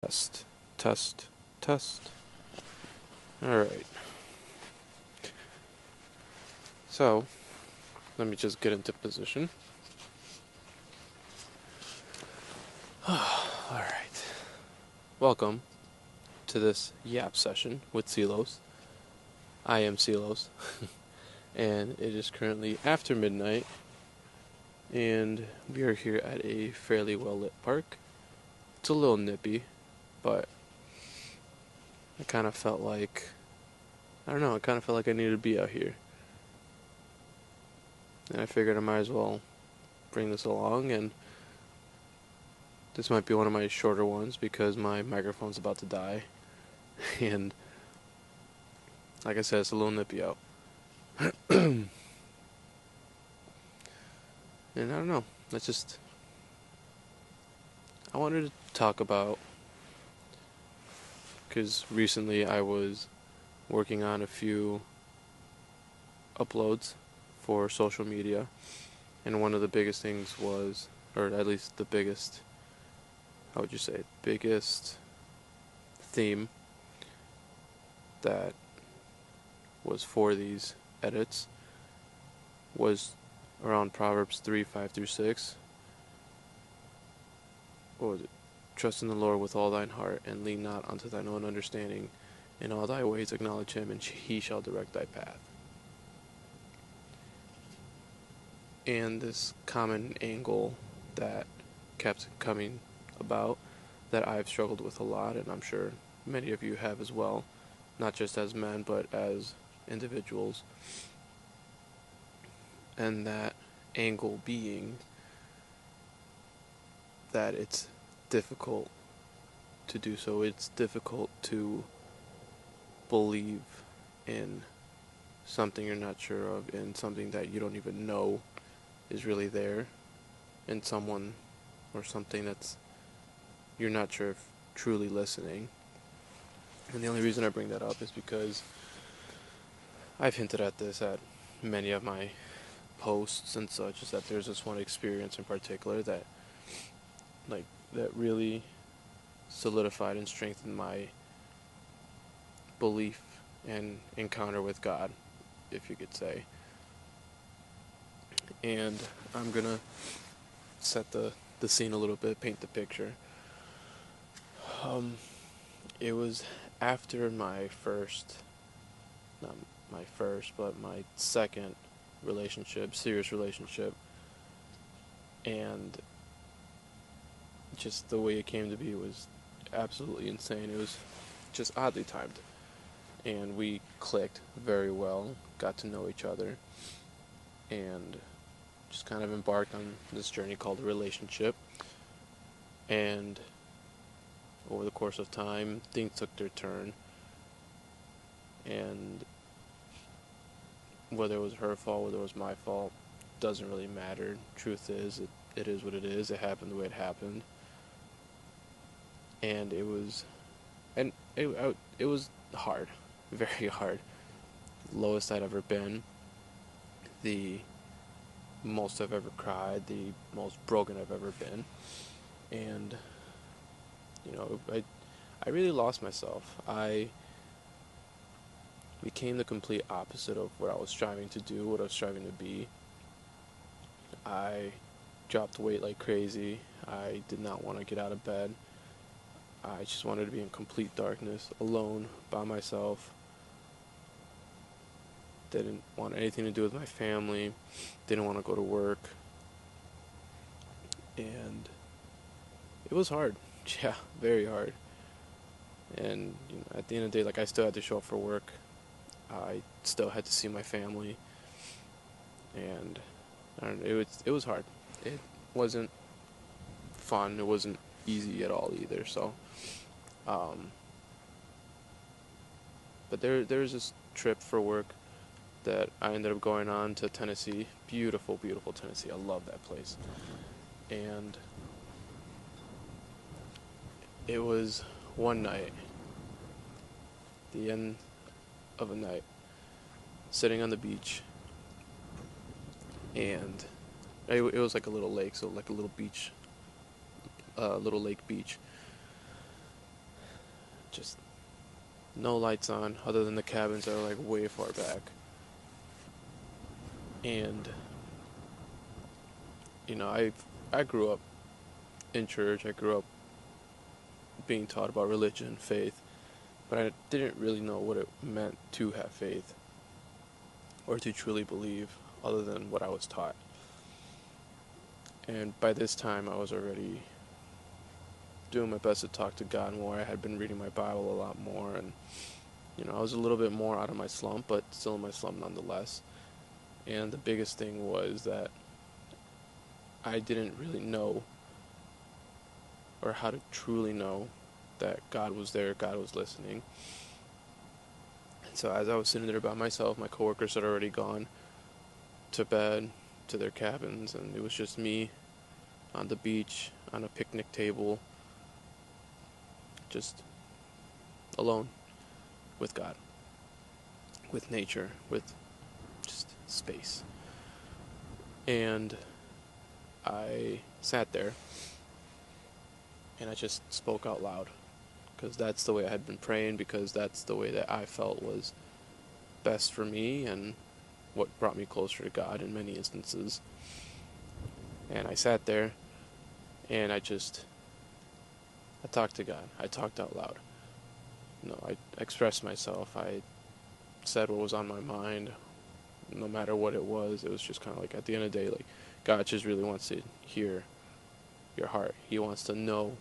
Test, test, test. Alright, so let me just get into position. Alright, welcome to this yap session with CLOS. I am CLOS, and it is currently after midnight, and we are here at a fairly well lit park. It's a little nippy, but I kind of felt like, I don't know, I kind of felt like I needed to be out here. And I figured I might as well bring this along, and this might be one of my shorter ones because my microphone's about to die. And like I said, it's a little nippy out. And I don't know, I wanted to talk about, because recently I was working on a few uploads for social media, and one of the biggest things was, or at least the biggest, how would you say it, biggest theme that was for these edits was around Proverbs 3, 5 through 6. What was it? Trust in the Lord with all thine heart, and lean not unto thine own understanding. In all thy ways acknowledge him, and he shall direct thy path. And this common angle that kept coming about, that I've struggled with a lot, and I'm sure many of you have as well, not just as men, but as individuals. And that angle being that it's difficult to do so. It's difficult to believe in something you're not sure of, in something that you don't even know is really there, in someone or something that's you're not sure if truly listening. And the only reason I bring that up is because I've hinted at this at many of my posts and such, is that there's this one experience in particular that really solidified and strengthened my belief and encounter with God, if you could say. And I'm gonna set the scene a little bit, paint the picture. It was after my first, not my first, but my second relationship, serious relationship, and just the way it came to be was absolutely insane. It was just oddly timed, and we clicked very well, got to know each other, and just kind of embarked on this journey called a relationship. And over the course of time, things took their turn, and whether it was her fault, whether it was my fault, doesn't really matter. Truth is, it is what it is. It happened the way it happened, and it was hard, very hard. Lowest I'd ever been, the most I've ever cried, the most broken I've ever been, and I really lost myself. I became the complete opposite of what I was striving to do, what I was striving to be. I dropped weight like crazy. I did not want to get out of bed. I just wanted to be in complete darkness, alone, by myself. Didn't want anything to do with my family. Didn't want to go to work. And it was hard. Yeah, very hard. And at the end of the day, I still had to show up for work. I still had to see my family. And it was hard. It wasn't fun. It wasn't easy at all either. So, but there's this trip for work that I ended up going on to Tennessee. Beautiful, beautiful Tennessee. I love that place. And it was one night, the end of a night, sitting on the beach, and it was like a little lake, so like a little beach, little lake beach. just no lights on other than the cabins that are like way far back. And I grew up in church. I grew up being taught about religion, faith, but I didn't really know what it meant to have faith or to truly believe other than what I was taught. And by this time I was already doing my best to talk to God more. I had been reading my Bible a lot more, and I was a little bit more out of my slump, but still in my slump nonetheless. And the biggest thing was that I didn't really know, or how to truly know, that God was there, God was listening. And so as I was sitting there by myself, my coworkers had already gone to bed, to their cabins, and it was just me on the beach, on a picnic table, just alone with God, with nature, with just space. And I sat there and I just spoke out loud, because that's the way I had been praying, because that's the way that I felt was best for me and what brought me closer to God in many instances. And I sat there and I talked to God. I talked out loud. I expressed myself. I said what was on my mind, no matter what it was. It was just kind of like, at the end of the day, like, God just really wants to hear your heart. He wants to know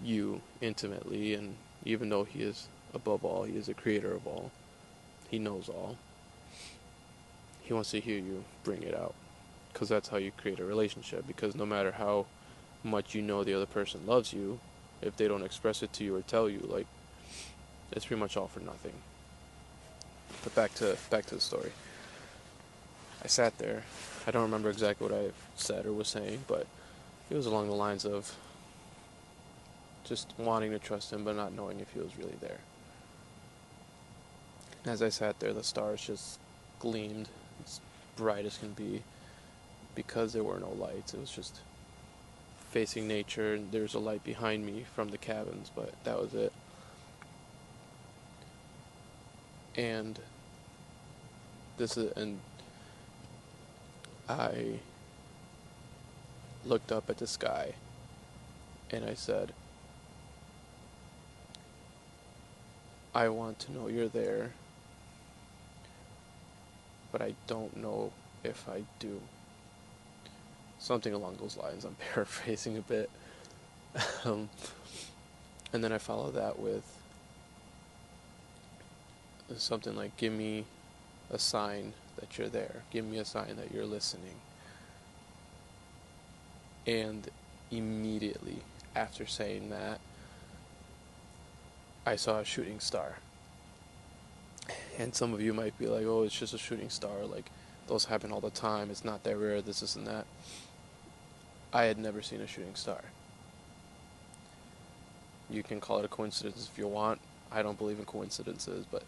you intimately, and even though He is above all, He is the creator of all, He knows all, He wants to hear you bring it out, because that's how you create a relationship. Because no matter how much you know the other person loves you, if they don't express it to you or tell you, like, it's pretty much all for nothing. But back to the story. I sat there. I don't remember exactly what I said or was saying, but it was along the lines of just wanting to trust Him, but not knowing if He was really there. As I sat there, the stars just gleamed as bright as can be, because there were no lights. It was just facing nature, and there was a light behind me from the cabins, but that was it. And I looked up at the sky and I said, I want to know You're there, but I don't know if I do. Something along those lines. I'm paraphrasing a bit. And then I follow that with something like, give me a sign that You're there. Give me a sign that You're listening. And immediately after saying that, I saw a shooting star. And some of you might be like, oh, it's just a shooting star. Like, those happen all the time. It's not that rare, this and that. I had never seen a shooting star. You can call it a coincidence if you want. I don't believe in coincidences, but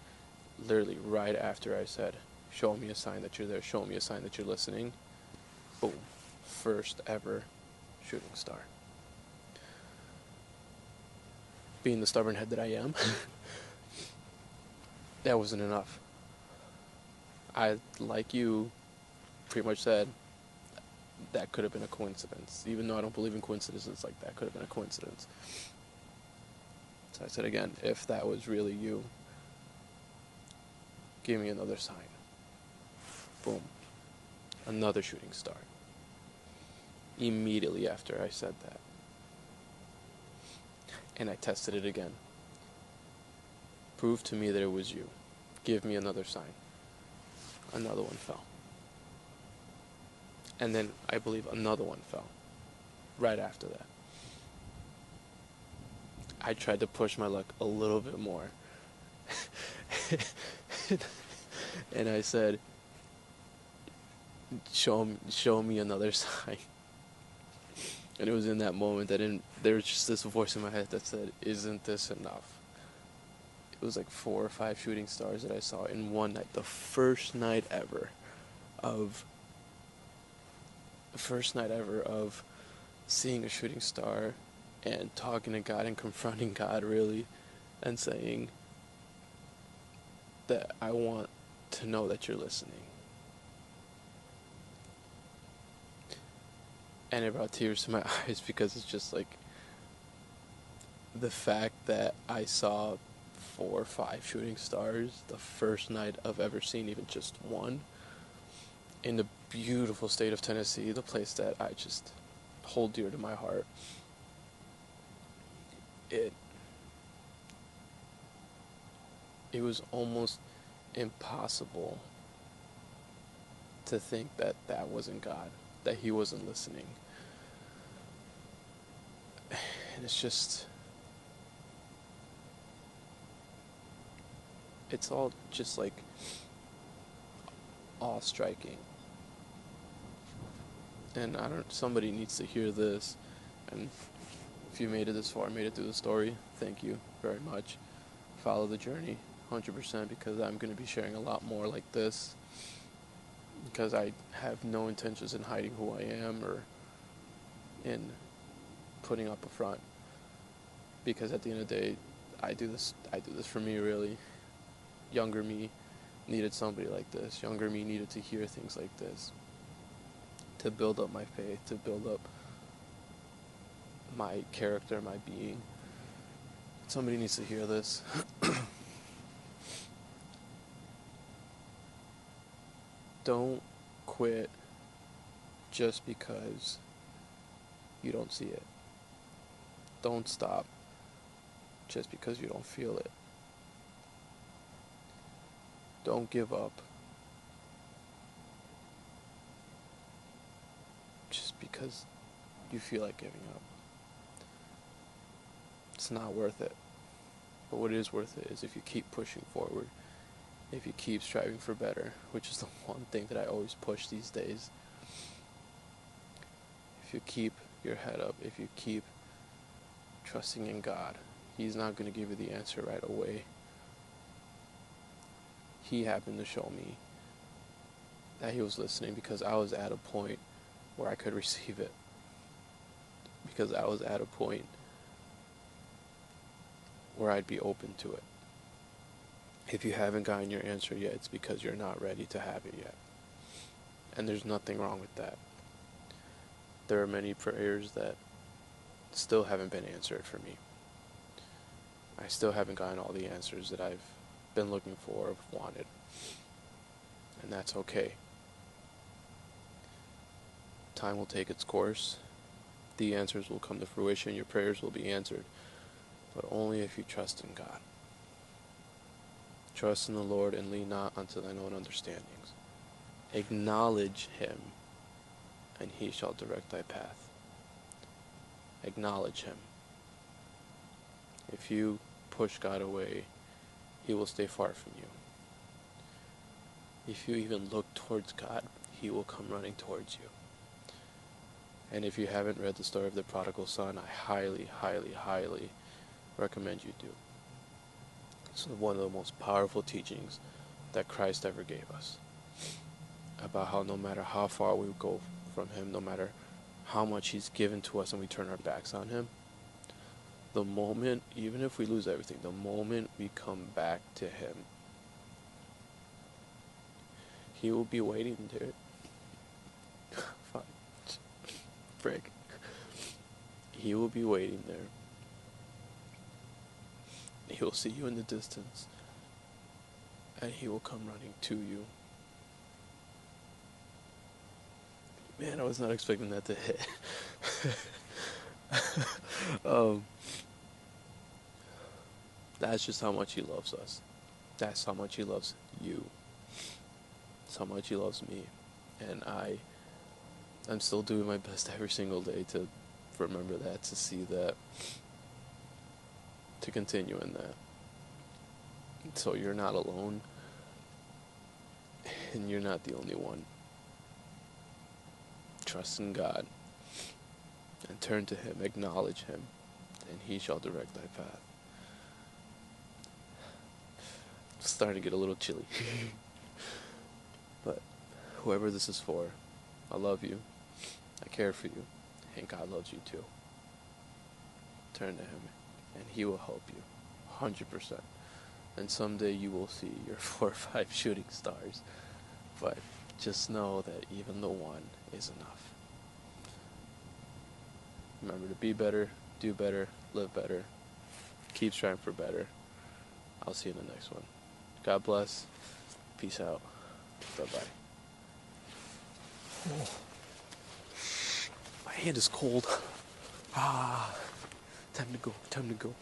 literally right after I said, show me a sign that You're there, show me a sign that You're listening, boom, first ever shooting star. Being the stubborn head that I am, that wasn't enough. I, like you, pretty much said, that could have been a coincidence. Even though I don't believe in coincidences, like, that could have been a coincidence. So I said again, if that was really You, give me another sign. Boom. Another shooting star. Immediately after I said that. And I tested it again. Prove to me that it was You. Give me another sign. Another one fell. And then I believe another one fell. Right after that. I tried to push my luck a little bit more. And I said, show me another sign. And it was in that moment that there was just this voice in my head that said, isn't this enough? It was like 4 or 5 shooting stars that I saw in one night. The first night ever of seeing a shooting star and talking to God and confronting God, really, and saying that I want to know that you're listening. And it brought tears to my eyes because it's just like the fact that I saw 4 or 5 shooting stars the first night I've ever seen even just one in the beautiful state of Tennessee, the place that I just hold dear to my heart. It it was almost impossible to think that that wasn't God, that he wasn't listening. And it's all just like awe-striking. And somebody needs to hear this. And if you made it this far, made it through the story, thank you very much. Follow the journey 100% because I'm going to be sharing a lot more like this because I have no intentions in hiding who I am or in putting up a front, because at the end of the day, I do this for me, really. Younger me needed somebody like this. Younger me needed to hear things like this to build up my faith, to build up my character, my being. Somebody needs to hear this. Don't quit just because you don't see it. Don't stop just because you don't feel it. Don't give up just because you feel like giving up. It's not worth it. But what is worth it is if you keep pushing forward, if you keep striving for better, which is the one thing that I always push these days. If you keep your head up, if you keep trusting in God, he's not going to give you the answer right away. He happened to show me that he was listening because I was at a point where I could receive it. Because I was at a point where I'd be open to it. If you haven't gotten your answer yet, it's because you're not ready to have it yet. And there's nothing wrong with that. There are many prayers that still haven't been answered for me. I still haven't gotten all the answers that I've been looking for or wanted. And that's okay. Time will take its course. The answers will come to fruition. Your prayers will be answered. But only if you trust in God. Trust in the Lord and lean not unto thine own understandings. Acknowledge him, and he shall direct thy path. Acknowledge him. If you push God away, he will stay far from you. If you even look towards God, he will come running towards you. And if you haven't read the story of the prodigal son, I highly, highly, highly recommend you do. It's one of the most powerful teachings that Christ ever gave us. About how no matter how far we go from him, no matter how much he's given to us and we turn our backs on him, the moment, even if we lose everything, the moment we come back to him, he will be waiting there. Fine. Frick. He will be waiting there. He will see you in the distance, and he will come running to you. Man, I was not expecting that to hit. That's just how much he loves us. That's how much he loves you. That's how much he loves me. And I'm still doing my best every single day to remember that, to see that, to continue in that. So you're not alone, and you're not the only one. Trust in God, and turn to him, acknowledge him, and he shall direct thy path. It's starting to get a little chilly. But whoever this is for, I love you, I care for you, and God loves you too. Turn to him, and he will help you 100%. And someday you will see your 4 or 5 shooting stars. But just know that even the one is enough. Remember to be better, do better, live better, keep striving for better. I'll see you in the next one. God bless. Peace out. Bye-bye. Oh, my hand is cold. Ah, time to go, time to go.